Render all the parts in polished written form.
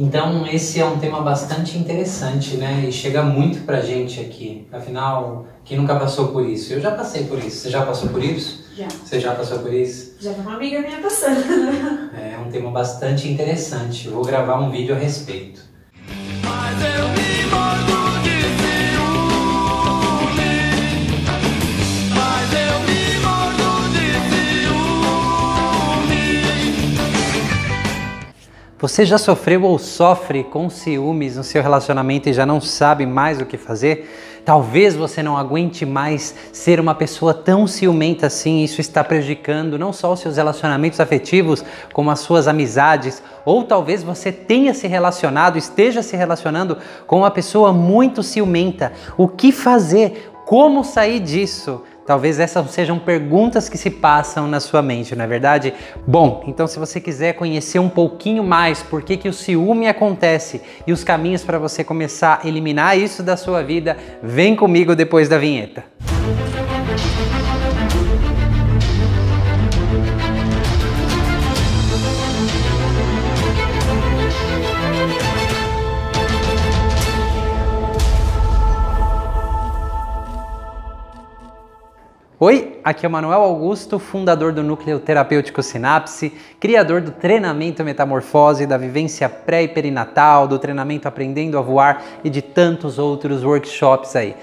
Então esse é um tema bastante interessante, né? E chega muito pra gente aqui. Afinal, quem nunca passou por isso? Eu já passei por isso. Você já passou por isso? Já. Você já passou por isso? Já foi uma amiga minha passando. É um tema bastante interessante. Eu vou gravar um vídeo a respeito. Mas eu me mordo de ciúme. Mas eu me mordo de ciúme. Você já sofreu ou sofre com ciúmes no seu relacionamento e já não sabe mais o que fazer? Talvez você não aguente mais ser uma pessoa tão ciumenta assim, isso está prejudicando não só os seus relacionamentos afetivos, como as suas amizades, ou talvez você tenha se relacionado, esteja se relacionando com uma pessoa muito ciumenta. O que fazer? Como sair disso? Talvez essas sejam perguntas que se passam na sua mente, não é verdade? Bom, então se você quiser conhecer um pouquinho mais por que o ciúme acontece e os caminhos para você começar a eliminar isso da sua vida, vem comigo depois da vinheta. Oi, aqui é o Manuel Augusto, fundador do Núcleo Terapêutico Sinapse, criador do treinamento Metamorfose, da vivência pré e perinatal, do treinamento Aprendendo a Voar e de tantos outros workshops aí.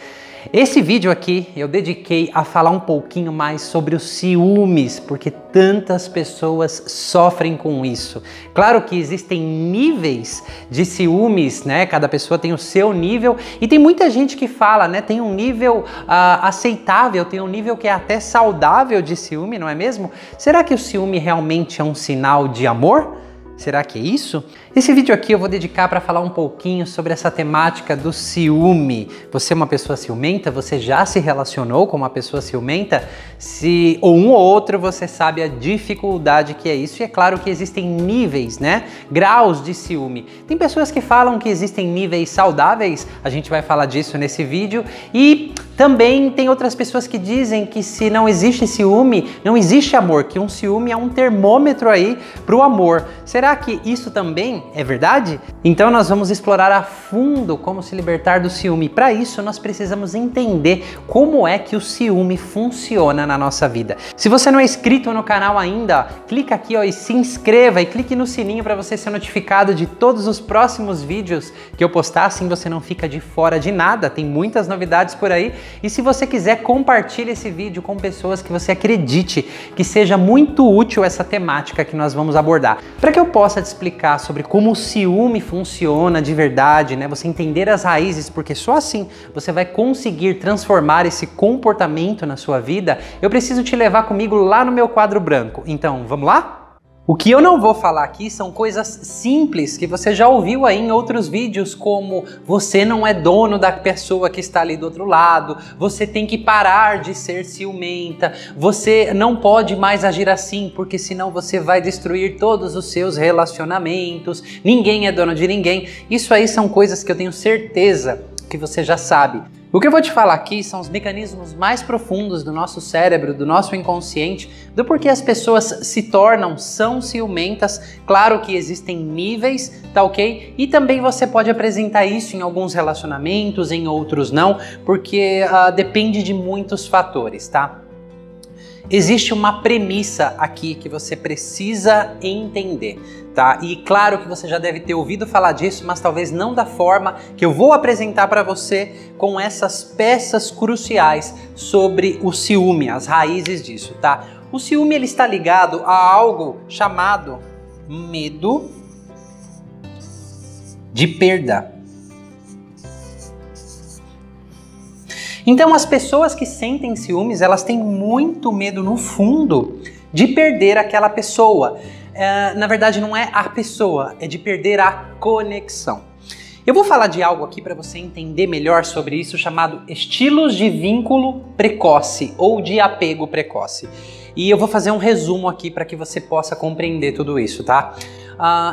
Esse vídeo aqui eu dediquei a falar um pouquinho mais sobre os ciúmes, porque tantas pessoas sofrem com isso. Claro que existem níveis de ciúmes, né? Cada pessoa tem o seu nível e tem muita gente que fala, né? Tem um nível aceitável, tem um nível que é até saudável de ciúme, não é mesmo? Será que o ciúme realmente é um sinal de amor? Será que é isso? Esse vídeo aqui eu vou dedicar para falar um pouquinho sobre essa temática do ciúme. Você é uma pessoa ciumenta? Você já se relacionou com uma pessoa ciumenta? Se ou um ou outro você sabe a dificuldade que é isso. E é claro que existem níveis, né? Graus de ciúme. Tem pessoas que falam que existem níveis saudáveis, a gente vai falar disso nesse vídeo. E também tem outras pessoas que dizem que se não existe ciúme, não existe amor, que um ciúme é um termômetro aí para o amor. Será que isso também é verdade? Então nós vamos explorar a fundo como se libertar do ciúme. Para isso nós precisamos entender como é que o ciúme funciona na nossa vida. Se você não é inscrito no canal ainda, clica aqui ó, e se inscreva e clique no sininho para você ser notificado de todos os próximos vídeos que eu postar, assim você não fica de fora de nada, tem muitas novidades por aí. E se você quiser, compartilhe esse vídeo com pessoas que você acredite que seja muito útil essa temática que nós vamos abordar. Para que eu possa te explicar sobre como o ciúme funciona de verdade, né? Você entender as raízes, porque só assim você vai conseguir transformar esse comportamento na sua vida, eu preciso te levar comigo lá no meu quadro branco. Então, vamos lá? O que eu não vou falar aqui são coisas simples que você já ouviu aí em outros vídeos, como você não é dono da pessoa que está ali do outro lado, você tem que parar de ser ciumenta, você não pode mais agir assim, porque senão você vai destruir todos os seus relacionamentos, ninguém é dono de ninguém. Isso aí são coisas que eu tenho certeza que você já sabe. O que eu vou te falar aqui são os mecanismos mais profundos do nosso cérebro, do nosso inconsciente, do porquê as pessoas são ciumentas. Claro que existem níveis, tá ok? E também você pode apresentar isso em alguns relacionamentos, em outros não, porque depende de muitos fatores, tá? Existe uma premissa aqui que você precisa entender, tá? E claro que você já deve ter ouvido falar disso, mas talvez não da forma que eu vou apresentar para você com essas peças cruciais sobre o ciúme, as raízes disso, tá? O ciúme ele está ligado a algo chamado medo de perda. Então as pessoas que sentem ciúmes, elas têm muito medo no fundo de perder aquela pessoa. Na verdade não é a pessoa, é de perder a conexão. Eu vou falar de algo aqui para você entender melhor sobre isso, chamado estilos de vínculo precoce ou de apego precoce. E eu vou fazer um resumo aqui para que você possa compreender tudo isso, tá?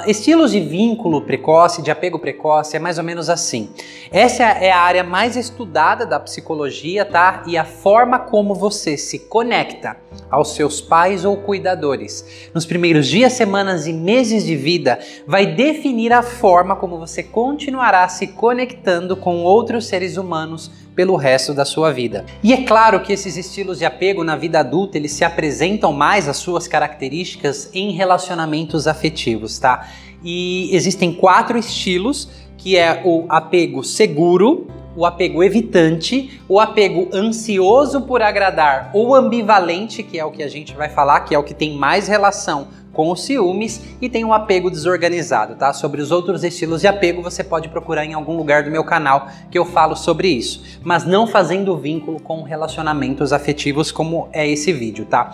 Estilos de vínculo precoce, de apego precoce, é mais ou menos assim. Essa é a área mais estudada da psicologia, tá? E a forma como você se conecta aos seus pais ou cuidadores nos primeiros dias, semanas e meses de vida vai definir a forma como você continuará se conectando com outros seres humanos pelo resto da sua vida. E é claro que esses estilos de apego na vida adulta, eles se apresentam mais as suas características em relacionamentos afetivos, tá? E existem 4 estilos, que é o apego seguro, o apego evitante, o apego ansioso por agradar ou ambivalente, que é o que a gente vai falar, que é o que tem mais relação com os ciúmes, e tem o apego desorganizado, tá? Sobre os outros estilos de apego você pode procurar em algum lugar do meu canal que eu falo sobre isso, mas não fazendo vínculo com relacionamentos afetivos como é esse vídeo, tá?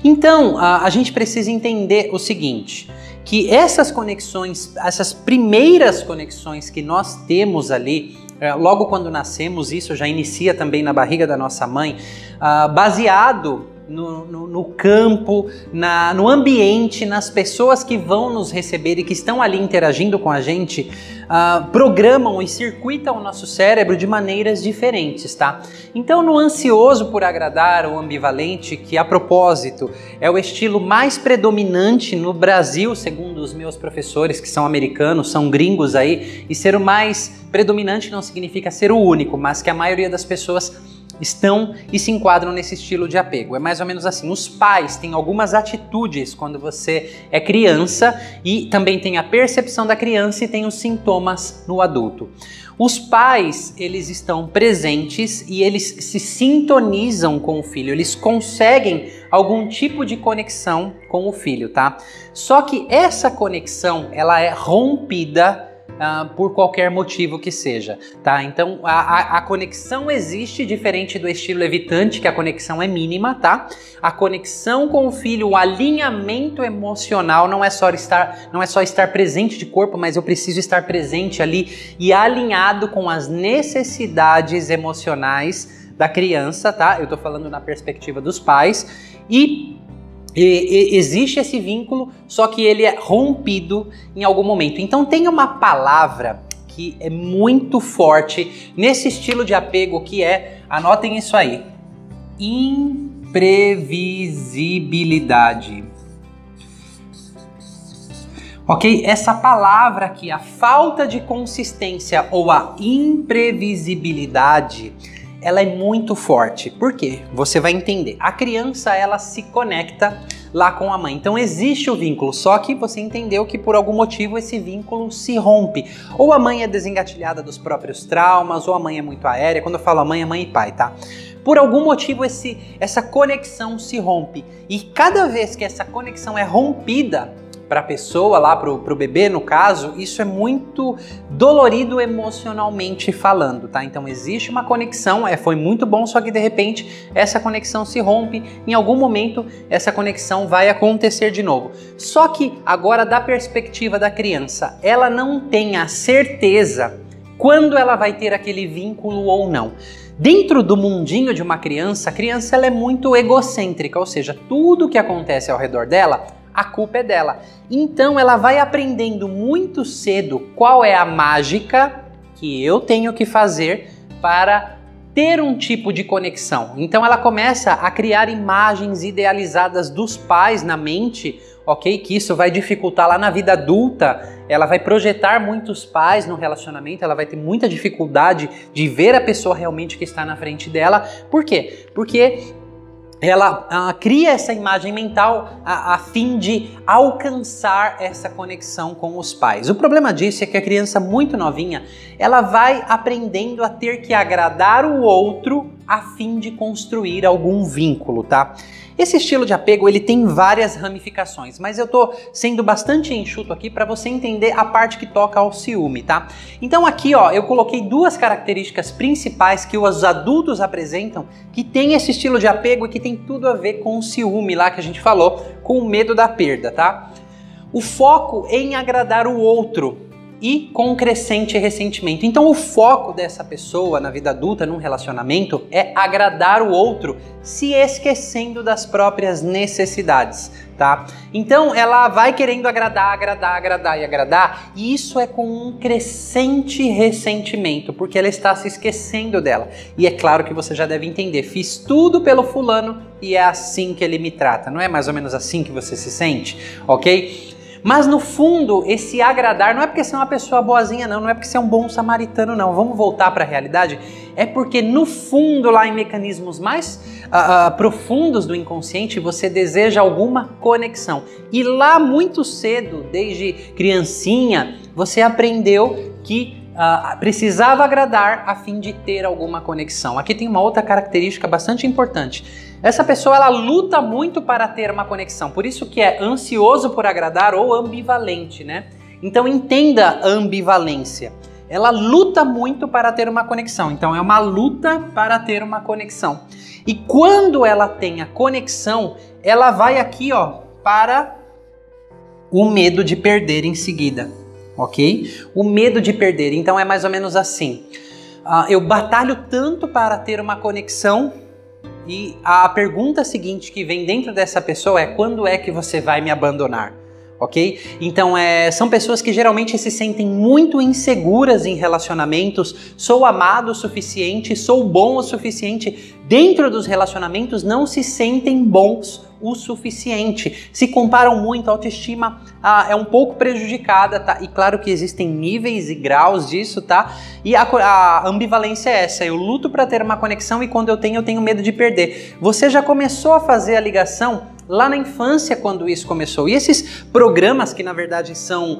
Então, a gente precisa entender o seguinte, que essas conexões, essas primeiras conexões que nós temos ali, logo quando nascemos, isso já inicia também na barriga da nossa mãe, baseado no campo, no ambiente, nas pessoas que vão nos receber e que estão ali interagindo com a gente, programam e circuitam o nosso cérebro de maneiras diferentes, tá? Então, no ansioso por agradar ou ambivalente, que a propósito é o estilo mais predominante no Brasil, segundo os meus professores que são americanos, são gringos aí, e ser o mais predominante não significa ser o único, mas que a maioria das pessoas estão e se enquadram nesse estilo de apego. É mais ou menos assim, os pais têm algumas atitudes quando você é criança e também tem a percepção da criança e tem os sintomas no adulto. Os pais, eles estão presentes e eles se sintonizam com o filho, eles conseguem algum tipo de conexão com o filho, tá? Só que essa conexão, ela é rompida por qualquer motivo que seja, tá? Então a conexão existe, diferente do estilo evitante, que a conexão é mínima, tá? A conexão com o filho, o alinhamento emocional não é só estar presente de corpo, mas eu preciso estar presente ali e alinhado com as necessidades emocionais da criança, tá? Eu tô falando na perspectiva dos pais e existe esse vínculo, só que ele é rompido em algum momento. Então tem uma palavra que é muito forte nesse estilo de apego que é, anotem isso aí, imprevisibilidade. Ok? Essa palavra aqui, a falta de consistência ou a imprevisibilidade, ela é muito forte. Por quê? Você vai entender. A criança, ela se conecta lá com a mãe. Então existe o vínculo, só que você entendeu que por algum motivo esse vínculo se rompe. Ou a mãe é desengatilhada dos próprios traumas, ou a mãe é muito aérea. Quando eu falo a mãe, é mãe e pai, tá? Por algum motivo essa conexão se rompe. E cada vez que essa conexão é rompida, para a pessoa lá, para o bebê no caso, isso é muito dolorido emocionalmente falando, tá? Então existe uma conexão, foi muito bom, só que de repente essa conexão se rompe, em algum momento essa conexão vai acontecer de novo. Só que agora da perspectiva da criança, ela não tem a certeza quando ela vai ter aquele vínculo ou não. Dentro do mundinho de uma criança, a criança ela é muito egocêntrica, ou seja, tudo que acontece ao redor dela, a culpa é dela. Então ela vai aprendendo muito cedo qual é a mágica que eu tenho que fazer para ter um tipo de conexão. Então ela começa a criar imagens idealizadas dos pais na mente, ok? Que isso vai dificultar lá na vida adulta. Ela vai projetar muitos pais no relacionamento, ela vai ter muita dificuldade de ver a pessoa realmente que está na frente dela. Por quê? Porque ela cria essa imagem mental a fim de alcançar essa conexão com os pais. O problema disso é que a criança muito novinha, ela vai aprendendo a ter que agradar o outro a fim de construir algum vínculo, tá? Esse estilo de apego, ele tem várias ramificações, mas eu tô sendo bastante enxuto aqui para você entender a parte que toca ao ciúme, tá? Então aqui, ó, eu coloquei 2 características principais que os adultos apresentam, que tem esse estilo de apego e que tem tudo a ver com o ciúme lá que a gente falou, com o medo da perda, tá? O foco em agradar o outro e com crescente ressentimento. Então o foco dessa pessoa na vida adulta, num relacionamento, é agradar o outro, se esquecendo das próprias necessidades, tá? Então ela vai querendo agradar, e isso é com um crescente ressentimento, porque ela está se esquecendo dela. E é claro que você já deve entender, fiz tudo pelo fulano e é assim que ele me trata. Não é mais ou menos assim que você se sente, ok? Mas no fundo, esse agradar não é porque você é uma pessoa boazinha não é porque você é um bom samaritano não. Vamos voltar para a realidade? É porque no fundo, lá em mecanismos mais profundos do inconsciente, você deseja alguma conexão. E lá muito cedo, desde criancinha, você aprendeu que precisava agradar a fim de ter alguma conexão. Aqui tem uma outra característica bastante importante. Essa pessoa, ela luta muito para ter uma conexão, por isso que é ansioso por agradar ou ambivalente, né? Então entenda a ambivalência. Ela luta muito para ter uma conexão, então é uma luta para ter uma conexão. E quando ela tem a conexão, ela vai aqui, ó, para o medo de perder em seguida, ok? O medo de perder, então é mais ou menos assim. Eu batalho tanto para ter uma conexão. E a pergunta seguinte que vem dentro dessa pessoa é: quando é que você vai me abandonar? Ok? Então são pessoas que geralmente se sentem muito inseguras em relacionamentos. Sou amado o suficiente, sou bom o suficiente. Dentro dos relacionamentos não se sentem bons o suficiente. Se comparam muito, a autoestima é um pouco prejudicada, tá? E claro que existem níveis e graus disso, tá? E a ambivalência é essa: eu luto para ter uma conexão e quando eu tenho medo de perder. Você já começou a fazer a ligação lá na infância quando isso começou. E esses programas, que na verdade são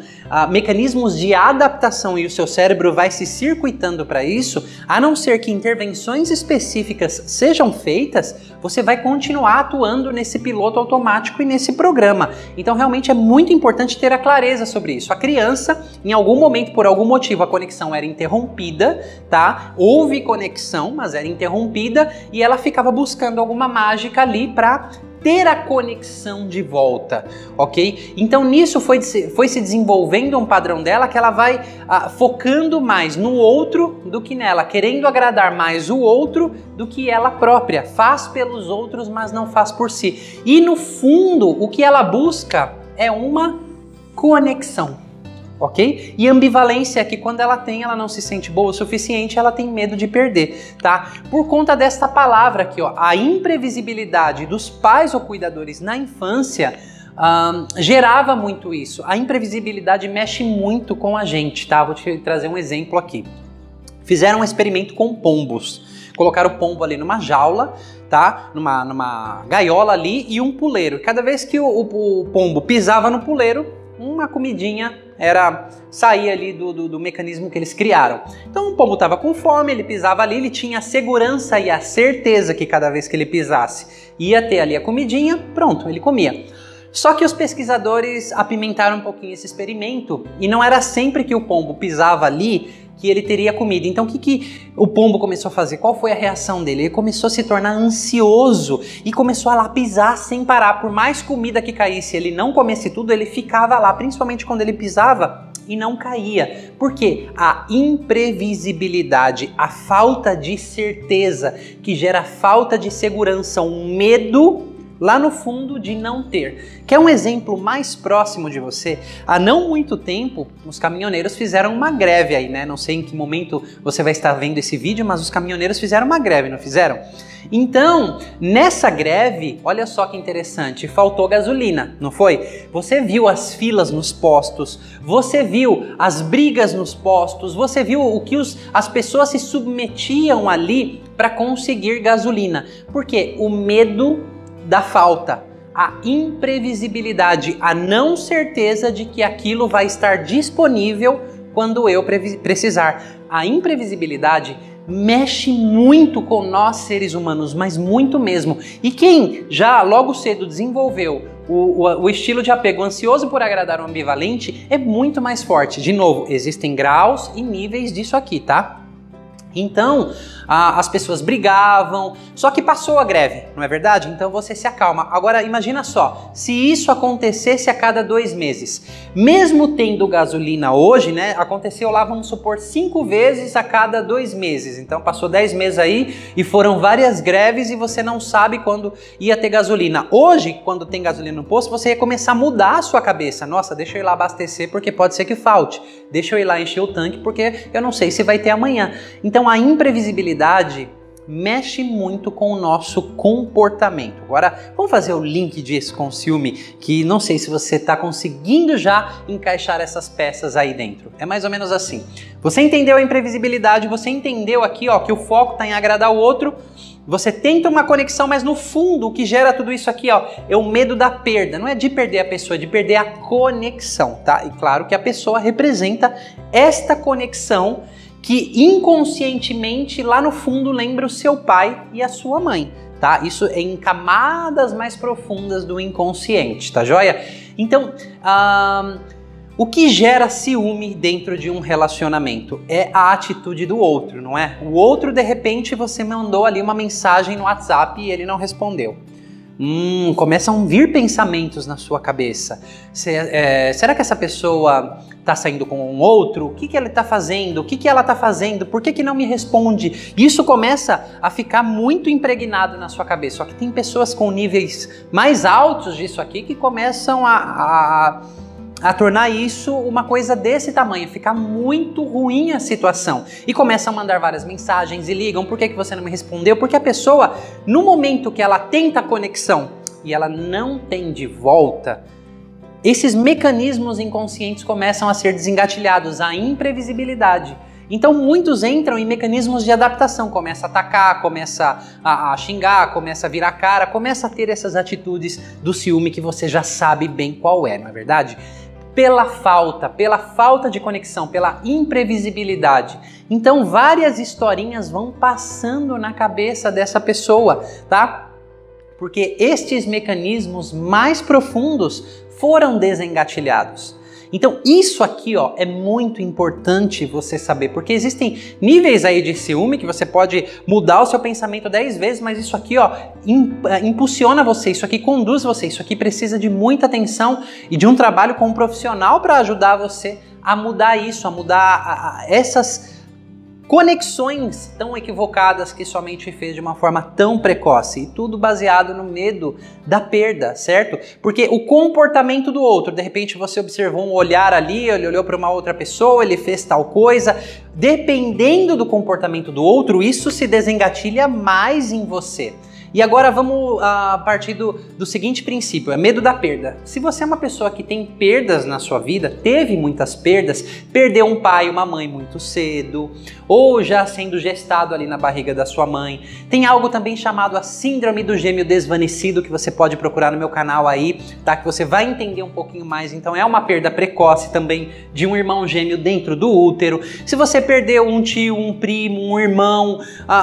mecanismos de adaptação e o seu cérebro vai se circuitando para isso, a não ser que intervenções específicas sejam feitas, você vai continuar atuando nesse piloto automático e nesse programa. Então realmente é muito importante ter a clareza sobre isso. A criança, em algum momento, por algum motivo, a conexão era interrompida, tá? Houve conexão, mas era interrompida e ela ficava buscando alguma mágica ali para ter a conexão de volta, ok? Então nisso foi se desenvolvendo um padrão dela que ela vai focando mais no outro do que nela, querendo agradar mais o outro do que ela própria. Faz pelos outros, mas não faz por si. E no fundo, o que ela busca é uma conexão. Ok? E ambivalência é que quando ela não se sente boa o suficiente, ela tem medo de perder, tá? Por conta desta palavra aqui, ó, a imprevisibilidade dos pais ou cuidadores na infância gerava muito isso. A imprevisibilidade mexe muito com a gente, tá? Vou te trazer um exemplo aqui. Fizeram um experimento com pombos. Colocaram o pombo ali numa jaula, tá? Numa gaiola ali e um puleiro. Cada vez que o pombo pisava no puleiro, uma comidinha saía ali do mecanismo que eles criaram. Então o pombo estava com fome, ele pisava ali, ele tinha a segurança e a certeza que cada vez que ele pisasse ia ter ali a comidinha, pronto, ele comia. Só que os pesquisadores apimentaram um pouquinho esse experimento e não era sempre que o pombo pisava ali que ele teria comida. Então o que o pombo começou a fazer? Qual foi a reação dele? Ele começou a se tornar ansioso e começou a lá pisar sem parar. Por mais comida que caísse, ele não comesse tudo, ele ficava lá, principalmente quando ele pisava e não caía. Por quê? A imprevisibilidade, a falta de certeza que gera falta de segurança, um medo lá no fundo de não ter. Quer um exemplo mais próximo de você? Há não muito tempo, os caminhoneiros fizeram uma greve aí, né? Não sei em que momento você vai estar vendo esse vídeo, mas os caminhoneiros fizeram uma greve, não fizeram? Então, nessa greve, olha só que interessante, faltou gasolina, não foi? Você viu as filas nos postos, você viu as brigas nos postos, você viu o que as pessoas se submetiam ali para conseguir gasolina. Por quê? O medo da falta, a imprevisibilidade, a não certeza de que aquilo vai estar disponível quando eu precisar. A imprevisibilidade mexe muito com nós seres humanos, mas muito mesmo. E quem já logo cedo desenvolveu o estilo de apego ansioso por agradar o ambivalente é muito mais forte. De novo, existem graus e níveis disso aqui, tá? Então, as pessoas brigavam, só que passou a greve, não é verdade? Então você se acalma. Agora imagina só, se isso acontecesse a cada 2 meses, mesmo tendo gasolina hoje, né, aconteceu lá, vamos supor, 5 vezes a cada 2 meses. Então passou 10 meses aí e foram várias greves e você não sabe quando ia ter gasolina. Hoje, quando tem gasolina no posto, você ia começar a mudar a sua cabeça. Nossa, deixa eu ir lá abastecer porque pode ser que falte. Deixa eu ir lá encher o tanque porque eu não sei se vai ter amanhã. Então a imprevisibilidade mexe muito com o nosso comportamento. Agora, vamos fazer o link disso com o ciúme, que não sei se você está conseguindo já encaixar essas peças aí dentro. É mais ou menos assim. Você entendeu a imprevisibilidade, você entendeu aqui, ó, que o foco está em agradar o outro, você tenta uma conexão, mas no fundo o que gera tudo isso aqui, ó, é o medo da perda. Não é de perder a pessoa, é de perder a conexão, tá? E claro que a pessoa representa esta conexão que inconscientemente lá no fundo lembra o seu pai e a sua mãe, tá? Isso é em camadas mais profundas do inconsciente, tá joia? Então, o que gera ciúme dentro de um relacionamento é a atitude do outro, não é? O outro, de repente, você mandou ali uma mensagem no WhatsApp e ele não respondeu. Começam a vir pensamentos na sua cabeça. Será que essa pessoa está saindo com um outro? O que ela está fazendo? O que ela está fazendo? Por que não me responde? Isso começa a ficar muito impregnado na sua cabeça. Só que tem pessoas com níveis mais altos disso aqui que começam a tornar isso uma coisa desse tamanho, ficar muito ruim a situação. E começam a mandar várias mensagens e ligam, por que você não me respondeu? Porque a pessoa, no momento que ela tenta a conexão e ela não tem de volta, esses mecanismos inconscientes começam a ser desengatilhados, a imprevisibilidade. Então muitos entram em mecanismos de adaptação, começa a atacar, começa a xingar, começa a virar cara, começa a ter essas atitudes do ciúme que você já sabe bem qual é, não é verdade? Pela falta de conexão, pela imprevisibilidade. Então várias historinhas vão passando na cabeça dessa pessoa, tá? Porque estes mecanismos mais profundos foram desengatilhados. Então isso aqui, ó, é muito importante você saber, porque existem níveis aí de ciúme que você pode mudar o seu pensamento 10 vezes, mas isso aqui, ó, impulsiona você, isso aqui conduz você, isso aqui precisa de muita atenção e de um trabalho com um profissional para ajudar você a mudar isso, a mudar essas conexões tão equivocadas que sua mente fez de uma forma tão precoce, e tudo baseado no medo da perda, certo? Porque o comportamento do outro, de repente você observou um olhar ali, ele olhou para uma outra pessoa, ele fez tal coisa, dependendo do comportamento do outro, isso se desengatilha mais em você. E agora vamos partir do seguinte princípio, é medo da perda. Se você é uma pessoa que tem perdas na sua vida, teve muitas perdas, perdeu um pai e uma mãe muito cedo, ou já sendo gestado ali na barriga da sua mãe, tem algo também chamado a síndrome do gêmeo desvanecido, que você pode procurar no meu canal aí, tá? Que você vai entender um pouquinho mais. Então é uma perda precoce também de um irmão gêmeo dentro do útero. Se você perdeu um tio, um primo, um irmão,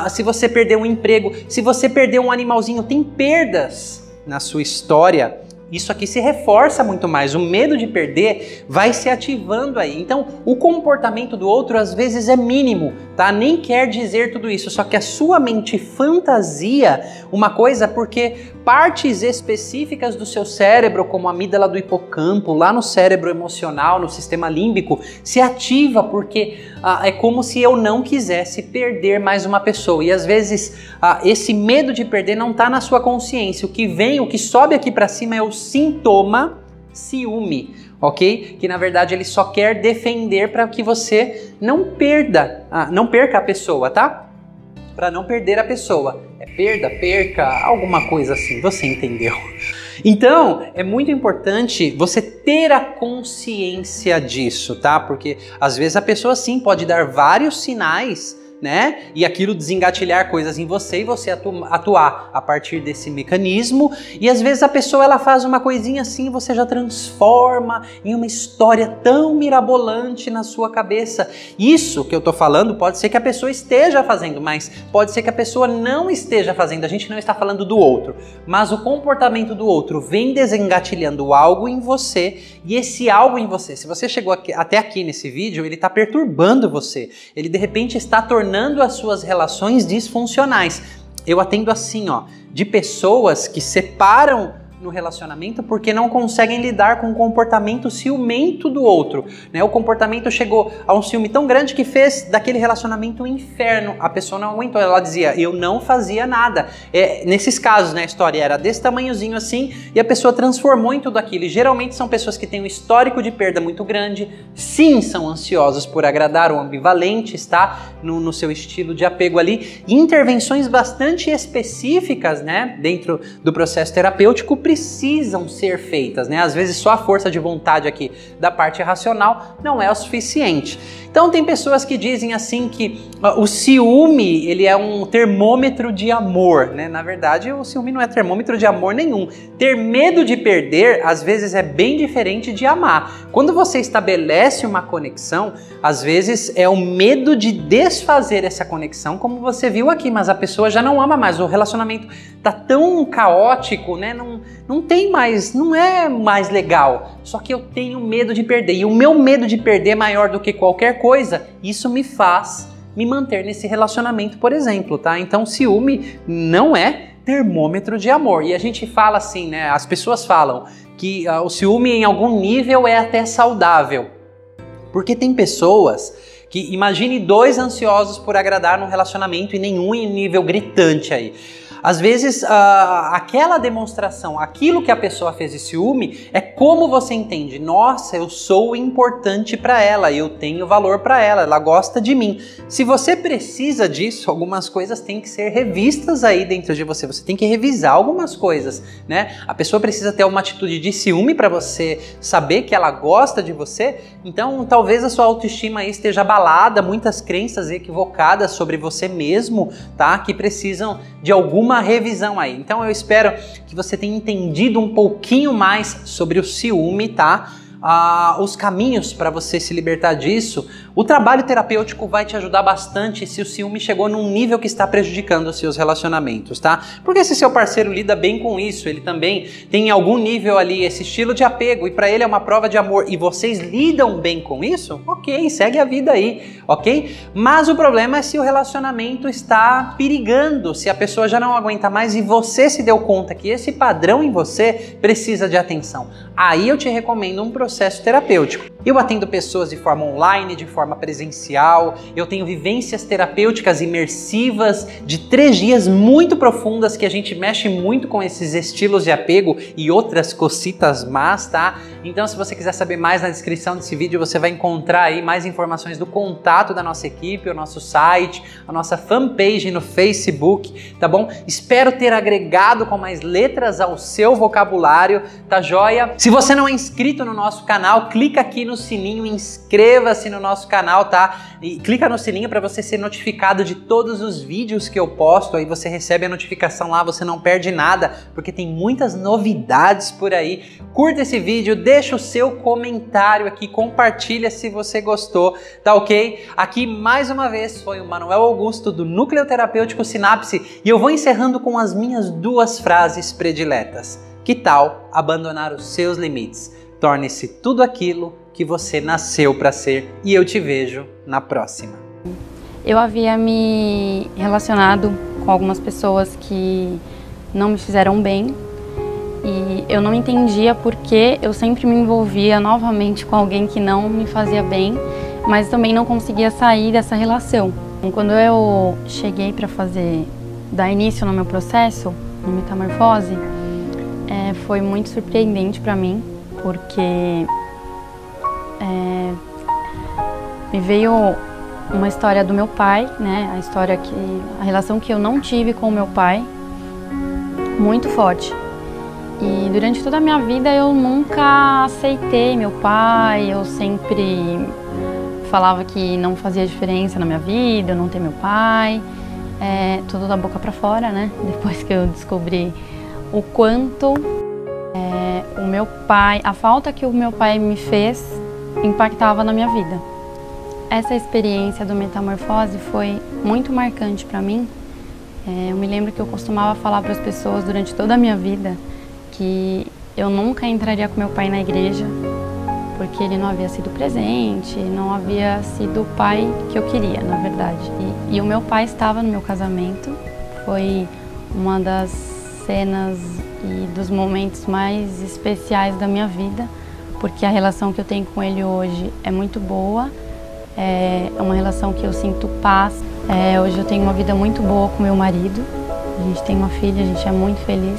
se você perdeu um emprego, se você perdeu um animalzinho, tem perdas na sua história, isso aqui se reforça muito mais, o medo de perder vai se ativando aí. Então o comportamento do outro às vezes é mínimo, tá? Nem quer dizer tudo isso, só que a sua mente fantasia uma coisa porque partes específicas do seu cérebro, como a amígdala do hipocampo, lá no cérebro emocional, no sistema límbico, se ativa porque é como se eu não quisesse perder mais uma pessoa. E às vezes esse medo de perder não está na sua consciência. O que vem, o que sobe aqui para cima é o sintoma ciúme, ok? Que na verdade ele só quer defender para que você não perca a pessoa, tá? Para não perder a pessoa. É perca, alguma coisa assim, você entendeu? Então, é muito importante você ter a consciência disso, tá? Porque às vezes a pessoa sim pode dar vários sinais, né? E aquilo desengatilhar coisas em você e você atuar a partir desse mecanismo. E às vezes a pessoa ela faz uma coisinha assim e você já transforma em uma história tão mirabolante na sua cabeça. Isso que eu tô falando pode ser que a pessoa esteja fazendo, mas pode ser que a pessoa não esteja fazendo. A gente não está falando do outro, mas o comportamento do outro vem desengatilhando algo em você, e esse algo em você, se você chegou até aqui nesse vídeo, ele está perturbando você. Ele de repente está tornando tornando as suas relações disfuncionais. Eu atendo assim, ó, de pessoas que separam no relacionamento porque não conseguem lidar com o comportamento ciumento do outro, né? O comportamento chegou a um ciúme tão grande que fez daquele relacionamento um inferno. A pessoa não aguentou, ela dizia, eu não fazia nada. Nesses casos, né, a história era desse tamanhozinho assim e a pessoa transformou em tudo aquilo. E geralmente são pessoas que têm um histórico de perda muito grande, sim, são ansiosas por agradar ou ambivalentes, tá? No seu estilo de apego ali. Intervenções bastante específicas, né, dentro do processo terapêutico precisam ser feitas, né? Às vezes só a força de vontade aqui da parte racional não é o suficiente. Então tem pessoas que dizem assim que o ciúme, ele é um termômetro de amor, né? Na verdade, o ciúme não é termômetro de amor nenhum. Ter medo de perder, às vezes, é bem diferente de amar. Quando você estabelece uma conexão, às vezes é o medo de desfazer essa conexão, como você viu aqui, mas a pessoa já não ama mais, o relacionamento tá tão caótico, né? Não tem mais, não é mais legal. Só que eu tenho medo de perder. E o meu medo de perder é maior do que qualquer coisa. Isso me faz me manter nesse relacionamento, por exemplo, tá? Então, ciúme não é termômetro de amor. E a gente fala assim, né? As pessoas falam que o ciúme em algum nível é até saudável. Porque tem pessoas que, imagine dois ansiosos por agradar num relacionamento e nenhum em nível gritante aí. Às vezes, aquela demonstração, aquilo que a pessoa fez de ciúme, é como você entende. Nossa, eu sou importante para ela, eu tenho valor para ela, ela gosta de mim. Se você precisa disso, algumas coisas têm que ser revistas aí dentro de você. Você tem que revisar algumas coisas, né? A pessoa precisa ter uma atitude de ciúme para você saber que ela gosta de você. Então, talvez a sua autoestima aí esteja abalada, muitas crenças equivocadas sobre você mesmo, tá? Que precisam de alguma revisão aí. Então eu espero que você tenha entendido um pouquinho mais sobre o ciúme, tá? Os caminhos para você se libertar disso. O trabalho terapêutico vai te ajudar bastante se o ciúme chegou num nível que está prejudicando os seus relacionamentos, tá? Porque se seu parceiro lida bem com isso, ele também tem em algum nível ali esse estilo de apego e para ele é uma prova de amor e vocês lidam bem com isso, ok, segue a vida aí, ok? Mas o problema é se o relacionamento está perigando, se a pessoa já não aguenta mais e você se deu conta que esse padrão em você precisa de atenção. Aí eu te recomendo um processo terapêutico. Eu atendo pessoas de forma online, de forma presencial, eu tenho vivências terapêuticas imersivas de 3 dias muito profundas que a gente mexe muito com esses estilos de apego e outras cocitas más, tá? Então se você quiser saber mais, na descrição desse vídeo você vai encontrar aí mais informações do contato da nossa equipe, o nosso site, a nossa fanpage no Facebook, tá bom? Espero ter agregado com mais letras ao seu vocabulário, tá joia? Se você não é inscrito no nosso canal, clica aqui no sininho, inscreva-se no nosso canal, tá? E clica no sininho para você ser notificado de todos os vídeos que eu posto, aí você recebe a notificação lá, você não perde nada, porque tem muitas novidades por aí. Curta esse vídeo, deixa o seu comentário aqui, compartilha se você gostou, tá ok? Aqui mais uma vez foi o Manuel Augusto do Núcleo Terapêutico Sinapse e eu vou encerrando com as minhas 2 frases prediletas. Que tal abandonar os seus limites? Torne-se tudo aquilo que você nasceu para ser e eu te vejo na próxima. Eu havia me relacionado com algumas pessoas que não me fizeram bem e eu não entendia por que eu sempre me envolvia novamente com alguém que não me fazia bem, mas também não conseguia sair dessa relação. Quando eu cheguei para dar início no meu processo, no Metamorfose, foi muito surpreendente para mim, porque me veio uma história do meu pai, né? A relação que eu não tive com o meu pai, muito forte. E durante toda a minha vida eu nunca aceitei meu pai, eu sempre falava que não fazia diferença na minha vida, eu não ter meu pai, tudo da boca pra fora, né? Depois que eu descobri o quanto o meu pai, a falta que o meu pai me fez impactava na minha vida. Essa experiência do Metamorfose foi muito marcante para mim. Eu me lembro que eu costumava falar para as pessoas durante toda a minha vida que eu nunca entraria com meu pai na igreja, porque ele não havia sido presente, não havia sido o pai que eu queria, na verdade. E o meu pai estava no meu casamento, foi uma das cenas e dos momentos mais especiais da minha vida, porque a relação que eu tenho com ele hoje é muito boa, é uma relação que eu sinto paz. Hoje eu tenho uma vida muito boa com meu marido, a gente tem uma filha, a gente é muito feliz.